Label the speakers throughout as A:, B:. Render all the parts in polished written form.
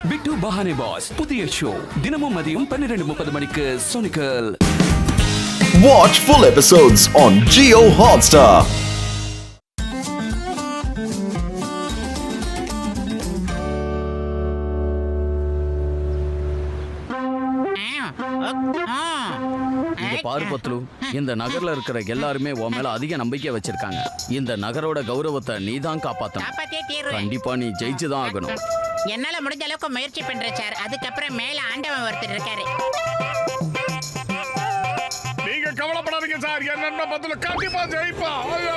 A: பிட்டு பஹானே pass புதிய show தினமும் மதியம் 12:30 மணிக்கு சோனிக்கல்.
B: Watch full episodes on Jio Hotstar.
C: பாரு பத்லு, இந்த நகர்ல இருக்கிற எல்லாருமே உன் மேல அதிக நம்பிக்கை வச்சிருக்காங்க. இந்த நகரோட கௌரவத்தை நீ தான் காப்பாத்தணும். கண்டிப்பா நீ ஜெயிச்சுதான் ஆகணும்.
D: என்னால முடிஞ்ச அளவுக்கு முயற்சி பண்றேன் சார். அதுக்கப்புறம் மேல ஆண்டவன் ஒருத்தர் இருக்காரு.
E: நீங்க கவலைப்படாதீங்க சார். என்ன பத்துல கண்டிப்பா ஜெயிப்பா. அம்மா இல்ல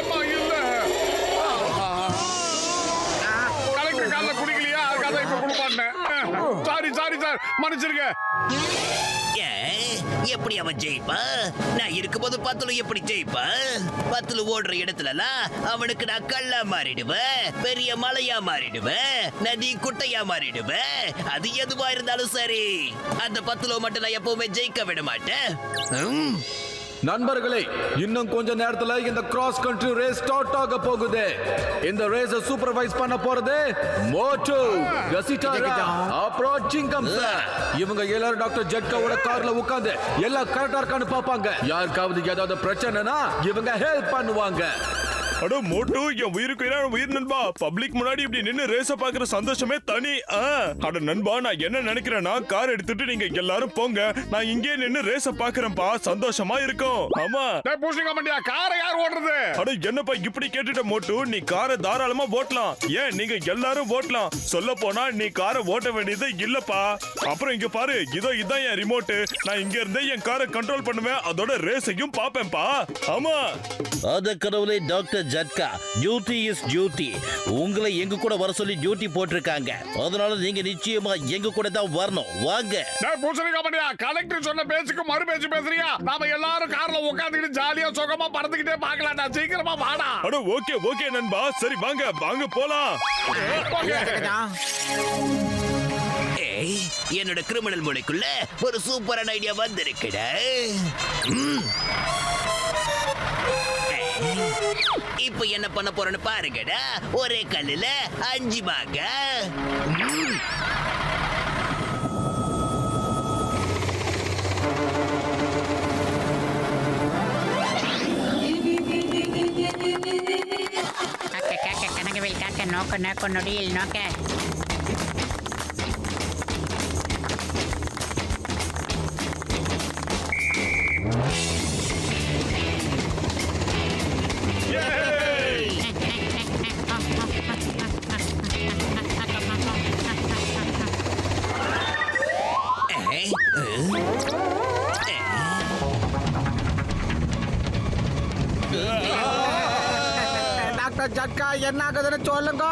E: கலெக்டர் கால குடிக்கலையா? அதுக்காக இப்ப குடுப்பானேன். சாரி சார், மன்னிச்சிருங்க.
F: எப்படி அவன் ஜெயிப்பா? நான் இருக்கும்போது பத்துல எப்படி ஜெயிப்பா? பத்துல ஓடுற இடத்துலலாம் அவனுக்கு நான் கல்லா மாறிடுவேன், பெரிய மலையா மாறிடுவேன், நதி குட்டையா மாறிடுவேன். அது எதுவா இருந்தாலும் சரி, அந்த பத்துல மட்டும் நான் எப்பவுமே ஜெயிக்க விட மாட்டேன்.
G: நண்பர்களே, இன்னும் கொஞ்ச நேரத்துல இந்த கிராஸ் கண்ட்ரி ரேஸ் ஸ்டார்ட் ஆக போகுது. இந்த ரேஸ சூப்பர்வைஸ் பண்ண போறது மோட்டு கசிட்டாரா அப்புறம் சிங்கம் சார். இவங்க எல்லாரும் டாக்டர் ஜட்காவோட கார்ல உட்கார்ந்து எல்லாம் கரெக்டா இருக்கான்னு பாப்பாங்க. யாருக்காவது ஏதாவது பிரச்சனைனா இவங்க ஹெல்ப் பண்ணுவாங்க.
E: அட மோட்டு, என் உயிருக்கு உயிர் நண்பா. பப்ளிக் முன்னாடி இப்படி நின்னு ரேஸ பாக்குற சந்தோஷமே தனி. அட நண்பா, நான் என்ன நினைக்கிறேன்னா, கார் எடுத்துட்டு நீங்க எல்லாரும் போங்க, நான் இங்கே நின்னு ரேஸ பாக்குறேன்ப்பா. சந்தோஷமா இருக்கும். ஆமா பூஷிங்க மண்டியா, காரை யார் ஓடுறது? அட என்னப்பா இப்படி கேட்டுட்ட மோட்டு, நீ காரை தாராளமா ஓட்டலாம். ஏன் நீங்க எல்லாரும் ஓட்டலாம். சொல்ல போனா நீ காரை ஓட்ட வேண்டியது இல்லப்பா. அப்புறம் இங்க பாரு, இதான் என் ரிமோட். நான் இங்க இருந்தே என் காரை கண்ட்ரோல் பண்ணுவேன், அதோட ரேஸையும் பாப்பேன்ப்பா. ஆமா
F: அத கடவுளே, டாக்டர் ஜட்கா, டியூட்டி இஸ் டியூட்டி. உங்களை எங்க கூட வர சொல்லி டியூட்டி போட்டிருக்காங்க. அதனால நீங்க நிச்சயமா எங்க கூட தான் வரணும். வாங்க.
E: கலெக்டர் சொன்ன பேச்சுக்கு மறு பேச்சு பேசுறியா? நாம எல்லாரும் கார்ல உட்கார்ந்துட்டு ஜாலியா சுகமா பறந்துகிட்டே பார்க்கலாம்டா. சீக்கிரமா வாடா. அட ஓகே நண்பா. சரி வாங்க போலாம்.
F: ஏய், என்னோட கிரிமினல் மூளைக்குள்ள ஒரு சூப்பரான ஐடியா வந்திருக்குடா. இப்ப என்ன பண்ண போறேன்னு பாருங்கடா. ஒரே கல்லுல 5 பாக.
D: கனகவேல் காக்க நோக்க நொடியில் நோக்க.
C: ஜட்கா என்ன ஆகுதுன்னு சொல்லுங்க.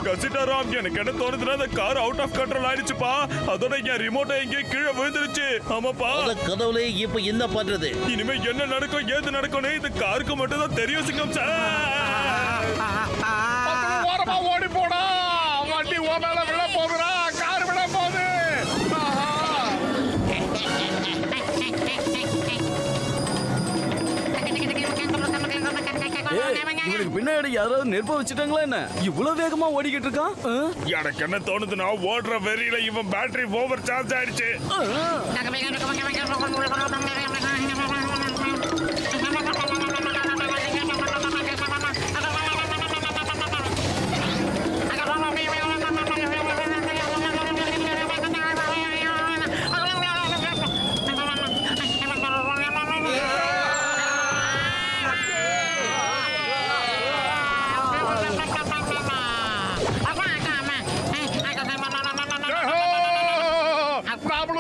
E: கசிட்டாராம், எனக்கு என்ன தோணுதுன்னா, அந்த கார் அவுட் ஆஃப் கண்ட்ரோல் ஆயிடுச்சுப்பா. அதோட என் ரிமோட் எங்கே கீழே விழுந்துருச்சு. ஆமாப்பா.
F: கடவுளே, இப்ப என்ன பண்றது?
E: இனிமே என்ன நடக்கும் ஏது நடக்கும்னு இந்த காருக்கு மட்டும் தான் தெரியும். சிங்கம் சார், ஓடி போடா. வண்டி ஓ மேல விழ போகுறா. கார் விழ போகுது.
C: இவனுக்கு பின்னாடி யாராவது நெருப்ப வச்சுட்டாங்களா என்ன? இவ்வளவு வேகமா ஓடிக்கிட்டு இருக்கான்.
E: எனக்கு என்ன தோணுதுன்னா, ஓடுற வெறியில இவன் பேட்டரி ஓவர் சார்ஜ் ஆயிடுச்சு.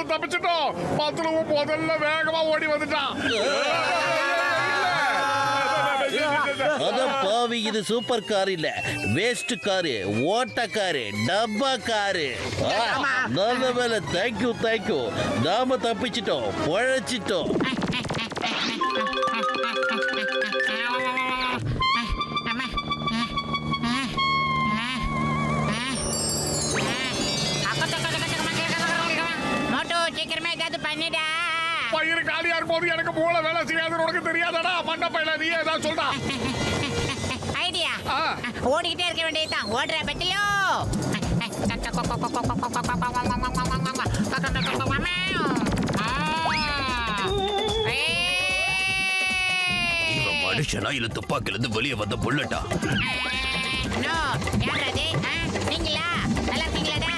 E: தப்பிச்சிட்டோம். பத்துலவும் முதல்ல வேகமா ஓடி வந்துட்டான்.
F: பாவி, இது சூப்பர் கார் இல்ல, வேஸ்ட் காரு, ஓட்ட காரு, டப்பா காரு. நல்ல வேலை. தேங்க்யூ. நாம தப்பிச்சிட்டோம், பொழைச்சிட்டோம்.
D: சீக்கிரமே ஏதாவது பண்ணிடா.
E: பயிர் காலியா இருக்கும்போது எனக்கு மூளை வேலை செய்யாதுன்னு உனக்கு தெரியாதடா. மண்ட பையல நீ ஏதாவது சொல்றா.
D: ஐடியா ஓடிக்கிட்டே இருக்க வேண்டியதுதான். ஓடுற பத்திலோ.
F: இவன் மனுஷனா இல்ல துப்பாக்கில இருந்து வெளியே வந்த புல்லட்டா?
D: நோ, யார் அது? நீங்களா? நல்லா இருக்கீங்களாடா?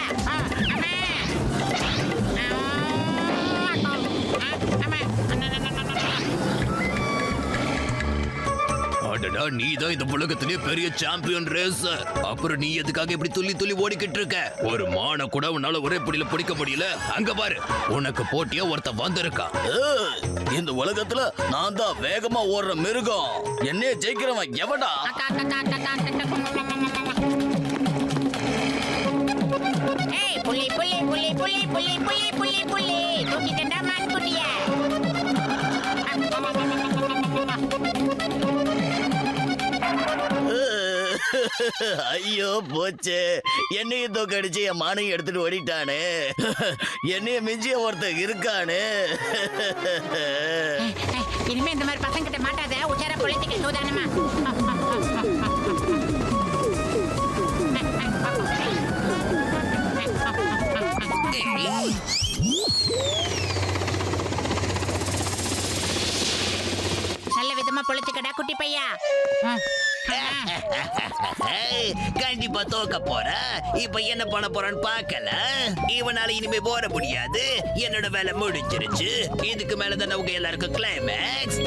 F: அடடா, நீ தான் இந்த உலகத்திலே பெரிய சாம்பியன் ரேசர். அப்புறம் நீ எதுக்காக இப்படி துள்ளி துள்ளி ஓடிக்கிட்டு இருக்க? ஒரு மான கூட உன்னால ஒரே பிடியில பிடிக்க முடியல. அங்க பாரு, உனக்கு போட்டியா ஒருத்த வந்திருக்கான்.
C: இந்த உலகத்துல நான் தான் வேகமா ஓடுற மிருகம். என்னைய ஜெயிக்கிறவன் எவடா?
D: ஏய், புள்ளி புள்ளி புள்ளி புள்ளி புள்ளி புள்ளி புள்ளி புள்ளி தூக்கிட்டா மான் குட்டிய.
C: ஐயோ போச்சு, என்னையும் தோக்கடிச்சு என் மானையும் எடுத்துட்டு ஓடிட்டானே. என்னைய மிஞ்சிய ஒருத்தன் இருக்கானே.
D: இனிமே இந்த மாதிரி பசங்க கிட்ட மாட்டாத. உச்சார பொலிட்டிக்க சூதானமா. நல்ல விதமா பொழிச்சுக்கடா குட்டி பையா.
F: கண்டிப்பா தோக்க போற. இப்ப என்ன பண்ண போறான்னு பாக்கல. இவனால இனிமே போற முடியாது. என்னோட வேலை முடிஞ்சிருச்சு. இதுக்கு மேலதான் அவங்க எல்லாருக்கும் கிளைமேக்ஸ்.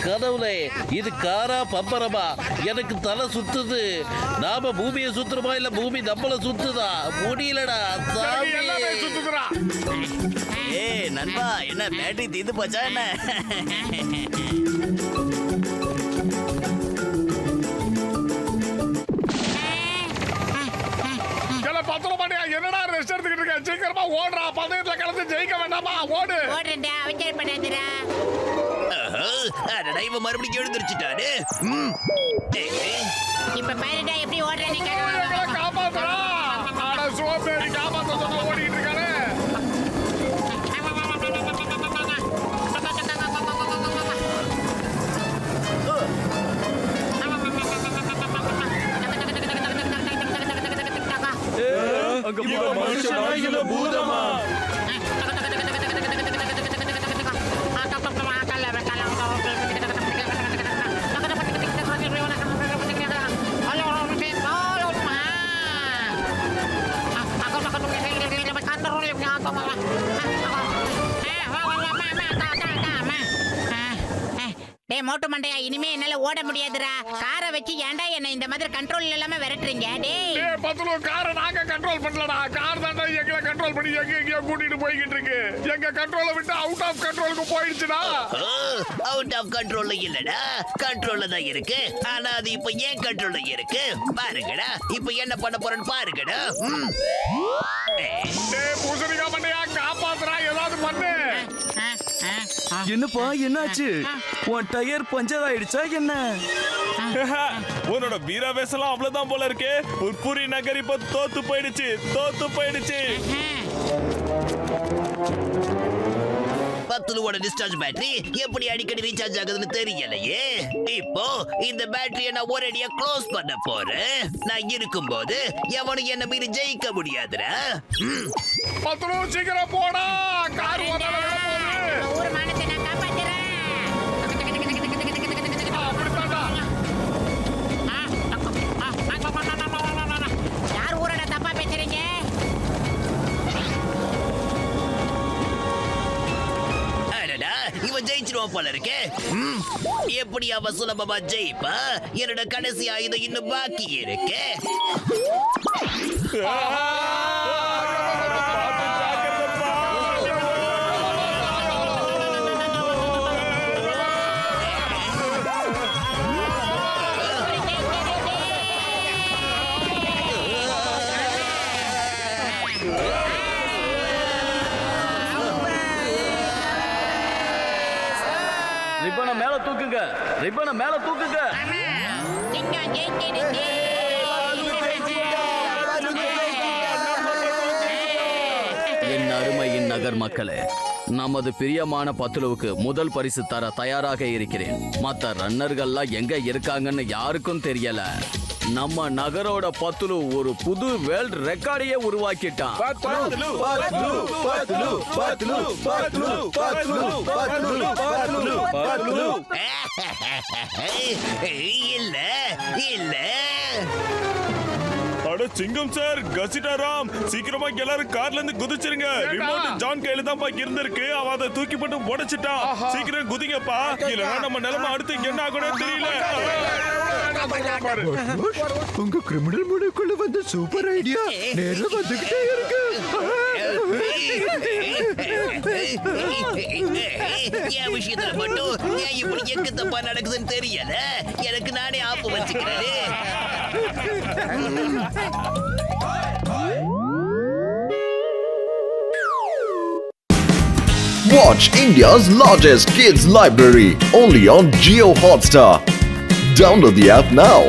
H: கடவுளே, இது காரா பம்பரமா? எனக்கு தலை சுத்துது. நாம பூமியை சுத்துறோமா இல்ல பூமி நம்மள சுத்துதா? முடியலடா சாமி.
C: ஏய் நண்பா, என்ன பேட்டரி தீந்து போச்சா என்ன?
E: என்னடா ரெஸ்ட் எடுத்துக்கிட்டு இருக்க? சீக்கிரமா ஓடுறா. பந்தயத்துல கலந்து ஜெயிக்க வேண்டாமா? ஓடு.
D: ஓடுறா, அவசரப்படாதடா.
F: அடடா, இவன் மறுபடியும் எழுந்திருச்சுட்டாரு.
D: இப்ப பாருடா எப்படி ஓடுறேன்னு.
E: எங்களை காப்பாத்துறா. அட சோம்பேறி, காப்பாத்த சொன்னா ஓடிக்கிட்டு இருக்கானே. இவன் மனுஷனா இல்ல பூதமா?
D: டேய் மோட்டு மண்டையா, இனிமே என்னால ஓட முடியாதுடா. காரை வச்சு ஏன்டா என்ன இந்த மாதிரி கண்ட்ரோல் இல்லாம விரட்டுறீங்க? டேய்
E: பத்துல காரை நாங்க கண்ட்ரோல் பண்ணலடா. கார் தாண்டா எங்களை கண்ட்ரோல் பண்ணி எங்கேயோ கூட்டிட்டு போய்கிட்டு இருக்கு. எங்க கண்ட்ரோலை விட்டு அவுட் ஆஃப் கண்ட்ரோலுக்கு போயிடுச்சுடா.
F: அவுட் ஆஃப் கண்ட்ரோல்ல இல்லடா, கண்ட்ரோல்ல தான் இருக்கு. ஆனா அது இப்ப ஏன் கண்ட்ரோல்ல இருக்கு பாருங்கடா. இப்ப என்ன பண்ண போறேன்னு பாருங்கடா.
E: டேய் பூசணிக்கா மண்டையா, காப்பாத்துறா, ஏதாவது பண்ணு.
A: என்னப்பா என்னாச்சு? உன் டயர் பஞ்சர் ஆயிடுச்சா என்ன?
E: உன்னோட வீராவேசலாம் அவ்வளவுதான் போல இருக்கு. உட்புரி நகர் இப்ப தோத்து போயிடுச்சு.
F: பத்துலோட டிஸ்சார்ஜ் பேட்டரி எப்படி அடிக்கடி ரீசார்ஜ் ஆகுதுன்னு தெரியலையே. இப்போ இந்த பேட்டரியை நான் ஒரேடியா க்ளோஸ் பண்ண போறேன். நான் இருக்கும்போது எவனும் என்ன மீறி ஜெயிக்க முடியாதுடா.
E: பத்து சீக்கிரம் போடா. கார்
D: ஊர் மானத்தை நான் காப்பாத்துறேன். யார் ஊரோட தப்பா பேசுறீங்க?
F: அடடா, இவன் ஜெயிச்சிருவான் போல இருக்கே. எப்படி அவ சுலபமா ஜெயிப்பா? என்னோட கடைசி ஆயுதம் இன்னும் பாக்கி இருக்கு.
C: ரிப்பனை மேல தூக்குங்க.
D: நீங்க ஜெயிச்சிடுங்க.
C: என் அருமையின் நகர் மக்களே, நமது பிரியமான பத்துலுவுக்கு முதல் பரிசு தர தயாராக இருக்கிறேன். மத்த ரன்னர்கள்லாம் எங்க இருக்காங்கன்னு யாருக்கும் தெரியல. நம்ம நகரோட பத்துலு ஒரு புது வேர்ல்ட் ரெக்கார்டையே உருவாக்கிட்டான்.
F: இல்ல இல்ல
E: அட சிங்கம் சார், கசிட்டா ராம், சீக்கிரமா எல்லாரும் கார்ல இருந்து குதிச்சிருங்க. ரிமோட் ஜான் கையில தான் இருந்திருக்கு, அவன் அதை தூக்கி போட்டு உடைச்சிட்டான். சீக்கிரம் குதிங்கப்பா, இல்லனா நம்ம நிலைமை அடுத்து என்ன ஆகும்னு தெரியல.
I: உங்க கிரிமினல் மூளைக்குள்ள வந்த சூப்பர் ஐடியா நேர்ல வந்துகிட்டே இருக்கு.
F: என் விஷயத்துல மட்டும் ஏன் இப்படி எங்க தப்பா நடக்குதுன்னு தெரியல. எனக்கு நானே ஆப்பு வச்சுக்கிறேன்.
B: Watch India's largest kids library only on Jio Hotstar. Download the app now.